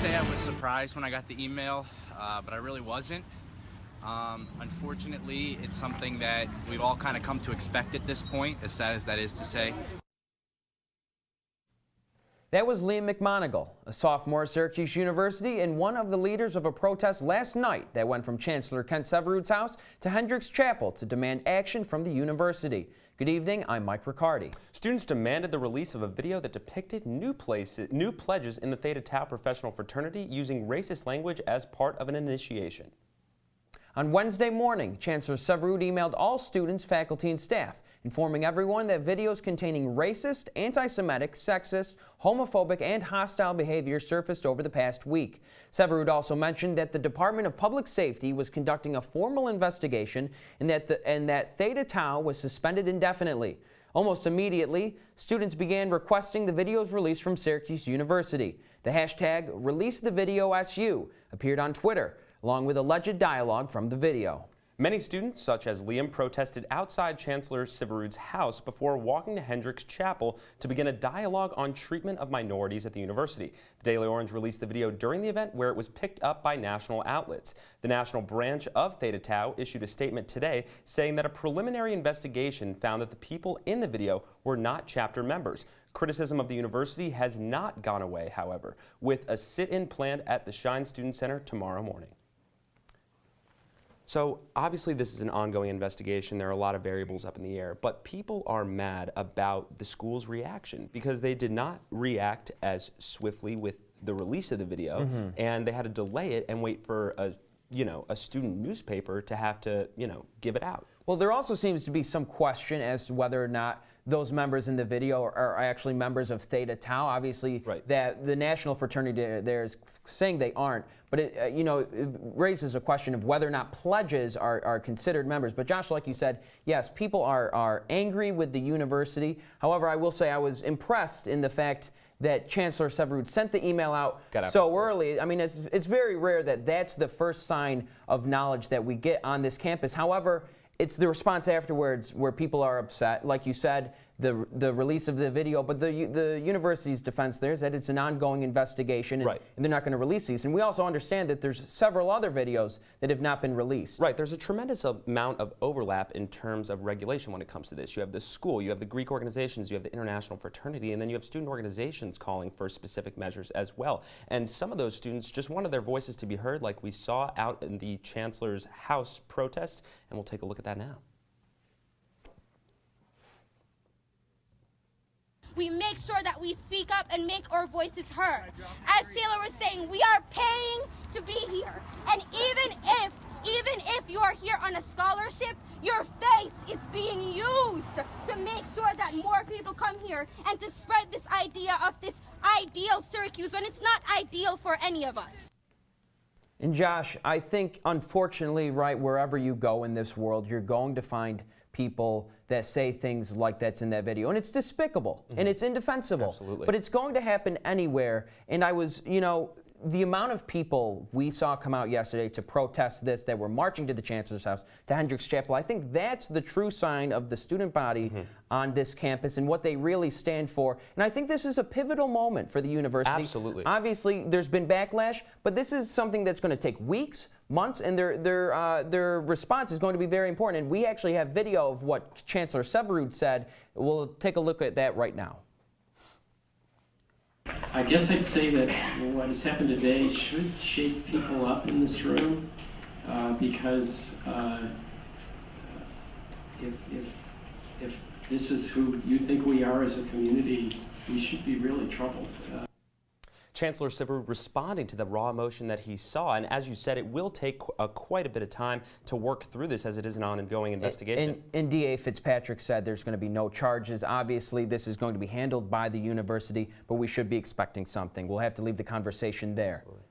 say I was surprised when I got the email, but I really wasn't. Unfortunately, it's something that we've all kind of come to expect at this point, as sad as that is to say. That was Liam McMonigal, a sophomore at Syracuse University and one of the leaders of a protest last night that went from Chancellor Kent Severud's house to Hendricks Chapel to demand action from the university. Good evening, I'm Mike Riccardi. Students demanded the release of a video that depicted new pledges in the Theta Tau professional fraternity using racist language as part of an initiation. On Wednesday morning, Chancellor Severud emailed all students, faculty, and staff, informing everyone that videos containing racist, anti-Semitic, sexist, homophobic, and hostile behavior surfaced over the past week. Severud also mentioned that the Department of Public Safety was conducting a formal investigation and that Theta Tau was suspended indefinitely. Almost immediately, students began requesting the videos released from Syracuse University. The hashtag #ReleaseTheVideoSU appeared on Twitter, along with alleged dialogue from the video. Many students, such as Liam, protested outside Chancellor Severud's house before walking to Hendricks Chapel to begin a dialogue on treatment of minorities at the university. The Daily Orange released the video during the event where it was picked up by national outlets. The national branch of Theta Tau issued a statement today saying that a preliminary investigation found that the people in the video were not chapter members. Criticism of the university has not gone away, however, with a sit-in planned at the Shine Student Center tomorrow morning. So obviously this is an ongoing investigation. There are a lot of variables up in the air, but people are mad about the school's reaction because they did not react as swiftly with the release of the video, and they had to delay it and wait for a student newspaper to have to, give it out. Well, there also seems to be some question as to whether or not those members in the video are actually members of Theta Tau. Obviously, right. That the national fraternity there is saying they aren't, but it raises a question of whether or not pledges are considered members. But Josh, like you said, yes, people are angry with the university. However, I will say I was impressed in the fact that Chancellor Severud sent the email out so early. I mean, it's very rare that that's the first sign of knowledge that we get on this campus. However, it's the response afterwards where people are upset. Like you said, the release of the video, but the university's defense there is that it's an ongoing investigation and, right. and they're not going to release these. And we also understand that there's several other videos that have not been released. Right, there's a tremendous amount of overlap in terms of regulation when it comes to this. You have the school, you have the Greek organizations, you have the international fraternity, and then you have student organizations calling for specific measures as well. And some of those students just wanted their voices to be heard, like we saw out in the Chancellor's house protest, and we'll take a look at that now. We make sure that we speak up and make our voices heard. As Taylor was saying, we are paying to be here. And even if you are here on a scholarship, your face is being used to make sure that more people come here and to spread this idea of this ideal Syracuse when it's not ideal for any of us. And Josh, I think unfortunately, right, wherever you go in this world, you're going to find people that say things like that's in that video. And it's despicable and it's indefensible. Absolutely. But it's going to happen anywhere. And I was, the amount of people we saw come out yesterday to protest this, that were marching to the Chancellor's house, to Hendricks Chapel, I think that's the true sign of the student body on this campus and what they really stand for. And I think this is a pivotal moment for the university. Absolutely. Obviously, there's been backlash, but this is something that's going to take weeks, months, and their response is going to be very important. And we actually have video of what Chancellor Severud said. We'll take a look at that right now. I guess I'd say that what has happened today should shake people up in this room because if this is who you think we are as a community, we should be really troubled. Chancellor Severud responding to the raw emotion that he saw, and as you said, it will take quite a bit of time to work through this as it is an ongoing investigation. And DA Fitzpatrick said there's going to be no charges. Obviously, this is going to be handled by the university, but we should be expecting something. We'll have to leave the conversation there. Absolutely.